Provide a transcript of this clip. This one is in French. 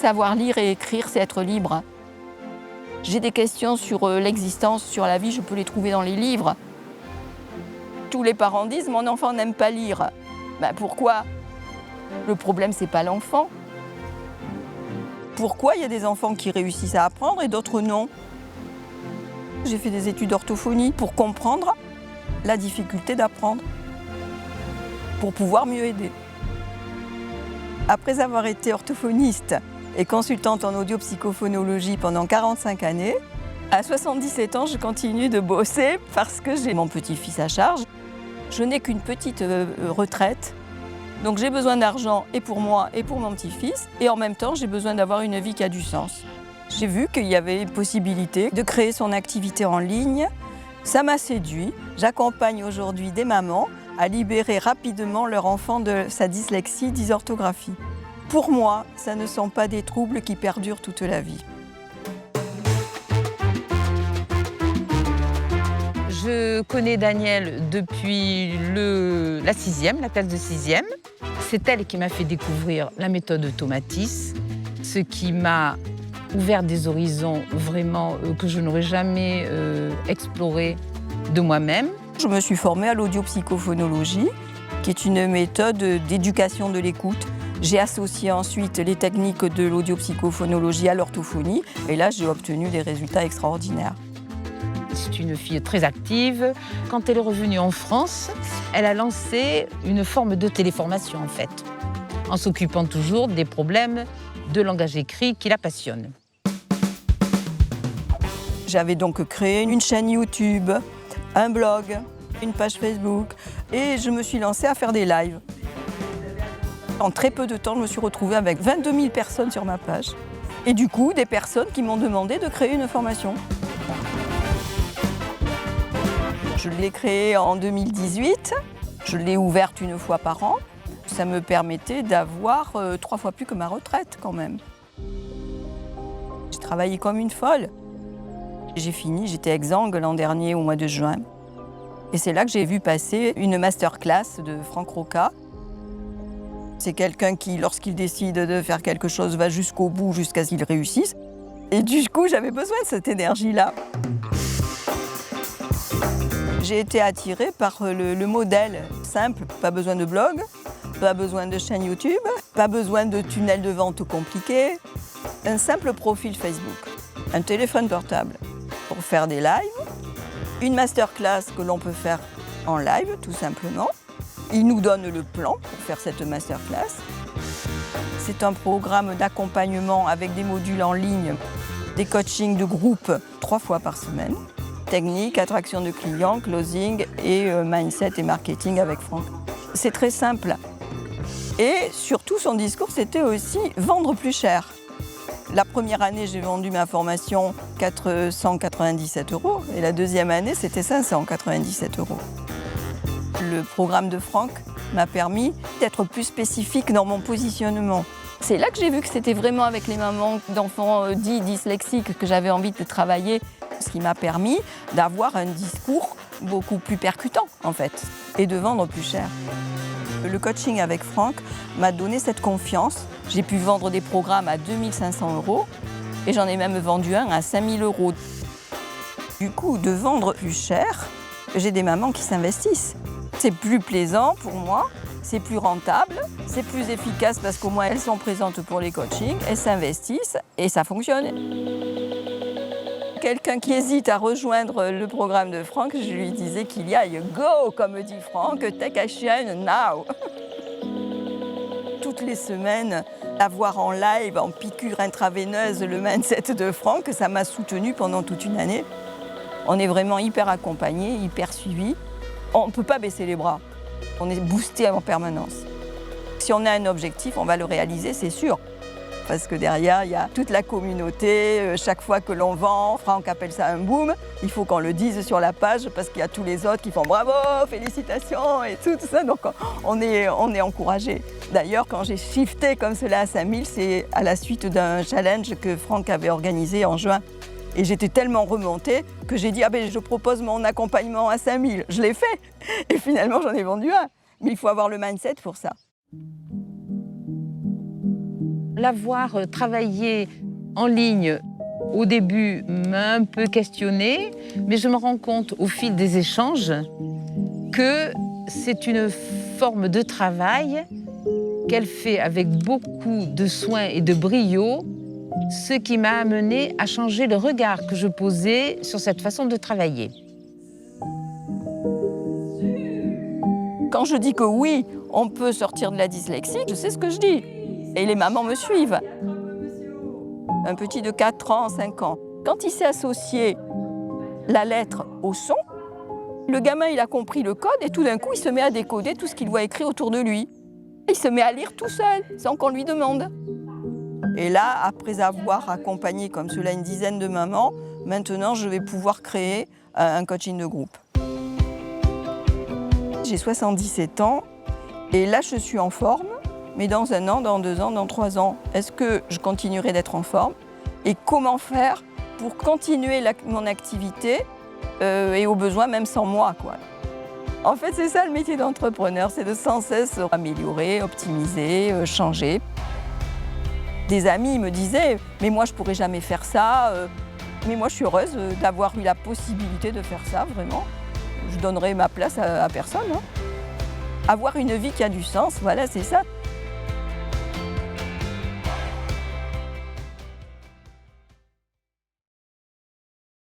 savoir lire et écrire, c'est être libre. J'ai des questions sur l'existence, sur la vie, je peux les trouver dans les livres. Tous les parents disent « mon enfant n'aime pas lire ». Ben pourquoi? Le problème, c'est pas l'enfant. Pourquoi il y a des enfants qui réussissent à apprendre et d'autres non? J'ai fait des études d'orthophonie pour comprendre la difficulté d'apprendre, pour pouvoir mieux aider. Après avoir été orthophoniste et consultante en audiopsychophonologie pendant 45 années, à 77 ans, je continue de bosser parce que j'ai mon petit-fils à charge. Je n'ai qu'une petite retraite, donc j'ai besoin d'argent et pour moi et pour mon petit-fils, et en même temps, j'ai besoin d'avoir une vie qui a du sens. J'ai vu qu'il y avait possibilité de créer son activité en ligne. Ça m'a séduit. J'accompagne aujourd'hui des mamans à libérer rapidement leur enfant de sa dyslexie, dysorthographie. Pour moi, ça ne sont pas des troubles qui perdurent toute la vie. Je connais Danielle depuis la sixième, la classe de sixième. C'est elle qui m'a fait découvrir la méthode Tomatis, ce qui m'a ouvert des horizons vraiment que je n'aurais jamais explorés de moi-même. Je me suis formée à l'audiopsychophonologie, qui est une méthode d'éducation de l'écoute. J'ai associé ensuite les techniques de l'audiopsychophonologie à l'orthophonie, et là j'ai obtenu des résultats extraordinaires. C'est une fille très active. Quand elle est revenue en France, elle a lancé une forme de téléformation en fait, en s'occupant toujours des problèmes de langage écrit qui la passionnent. J'avais donc créé une chaîne YouTube, un blog, une page Facebook, et je me suis lancée à faire des lives. En très peu de temps, je me suis retrouvée avec 22 000 personnes sur ma page. Et du coup, des personnes qui m'ont demandé de créer une formation. Je l'ai créée en 2018. Je l'ai ouverte une fois par an. Ça me permettait d'avoir 3 fois plus que ma retraite quand même. J'ai travaillé comme une folle. J'ai fini, j'étais exsangue l'an dernier au mois de juin. Et c'est là que j'ai vu passer une masterclass de Franck Roca. C'est quelqu'un qui, lorsqu'il décide de faire quelque chose, va jusqu'au bout, jusqu'à ce qu'il réussisse. Et du coup, j'avais besoin de cette énergie-là. J'ai été attirée par le modèle simple. Pas besoin de blog, pas besoin de chaîne YouTube, pas besoin de tunnel de vente compliqué. Un simple profil Facebook, un téléphone portable pour faire des lives, une masterclass que l'on peut faire en live, tout simplement. Il nous donne le plan pour faire cette masterclass. C'est un programme d'accompagnement avec des modules en ligne, des coachings de groupe 3 fois par semaine. Technique, attraction de clients, closing et mindset et marketing avec Franck. C'est très simple. Et surtout, son discours, c'était aussi vendre plus cher. La première année, j'ai vendu ma formation 497 € et la deuxième année, c'était 597 €. Le programme de Franck m'a permis d'être plus spécifique dans mon positionnement. C'est là que j'ai vu que c'était vraiment avec les mamans d'enfants dits dyslexiques que j'avais envie de travailler, ce qui m'a permis d'avoir un discours beaucoup plus percutant en fait et de vendre plus cher. Le coaching avec Franck m'a donné cette confiance. J'ai pu vendre des programmes à 2 500 € et j'en ai même vendu un à 5 000 €. Du coup, de vendre plus cher, j'ai des mamans qui s'investissent. C'est plus plaisant pour moi, c'est plus rentable, c'est plus efficace parce qu'au moins elles sont présentes pour les coachings, elles s'investissent et ça fonctionne. Quelqu'un qui hésite à rejoindre le programme de Franck, je lui disais qu'il y aille. Go, comme dit Franck, take action now. Toutes les semaines, avoir en live, en piqûre intraveineuse, le mindset de Franck, ça m'a soutenue pendant toute une année. On est vraiment hyper accompagnés, hyper suivis. On ne peut pas baisser les bras. On est boosté en permanence. Si on a un objectif, on va le réaliser, c'est sûr. Parce que derrière, il y a toute la communauté. Chaque fois que l'on vend, Franck appelle ça un boom. Il faut qu'on le dise sur la page parce qu'il y a tous les autres qui font bravo, félicitations et tout ça. Donc on est encouragés. D'ailleurs, quand j'ai shifté comme cela à 5000, c'est à la suite d'un challenge que Franck avait organisé en juin. Et j'étais tellement remontée que j'ai dit « Ah ben je propose mon accompagnement à 5000 ». Je l'ai fait. Et finalement, j'en ai vendu un. Mais il faut avoir le mindset pour ça. L'avoir travaillé en ligne, au début, m'a un peu questionnée, mais je me rends compte au fil des échanges que c'est une forme de travail qu'elle fait avec beaucoup de soin et de brio, ce qui m'a amené à changer le regard que je posais sur cette façon de travailler. Quand je dis que oui, on peut sortir de la dyslexie, je sais ce que je dis. Et les mamans me suivent. Un petit de 4 ans, 5 ans. Quand il s'est associé la lettre au son, le gamin il a compris le code et tout d'un coup il se met à décoder tout ce qu'il voit écrit autour de lui. Il se met à lire tout seul, sans qu'on lui demande. Et là, après avoir accompagné comme cela une dizaine de mamans, maintenant je vais pouvoir créer un coaching de groupe. J'ai 77 ans et là je suis en forme, mais dans 1 an, dans 2 ans, dans 3 ans, est-ce que je continuerai d'être en forme? Et comment faire pour continuer mon activité et au besoin même sans moi, quoi. En fait, c'est ça le métier d'entrepreneur, c'est de sans cesse améliorer, optimiser, changer. Des amis me disaient « mais moi je pourrais jamais faire ça », mais moi je suis heureuse d'avoir eu la possibilité de faire ça, vraiment. Je donnerai ma place à personne. Hein. Avoir une vie qui a du sens, voilà, c'est ça.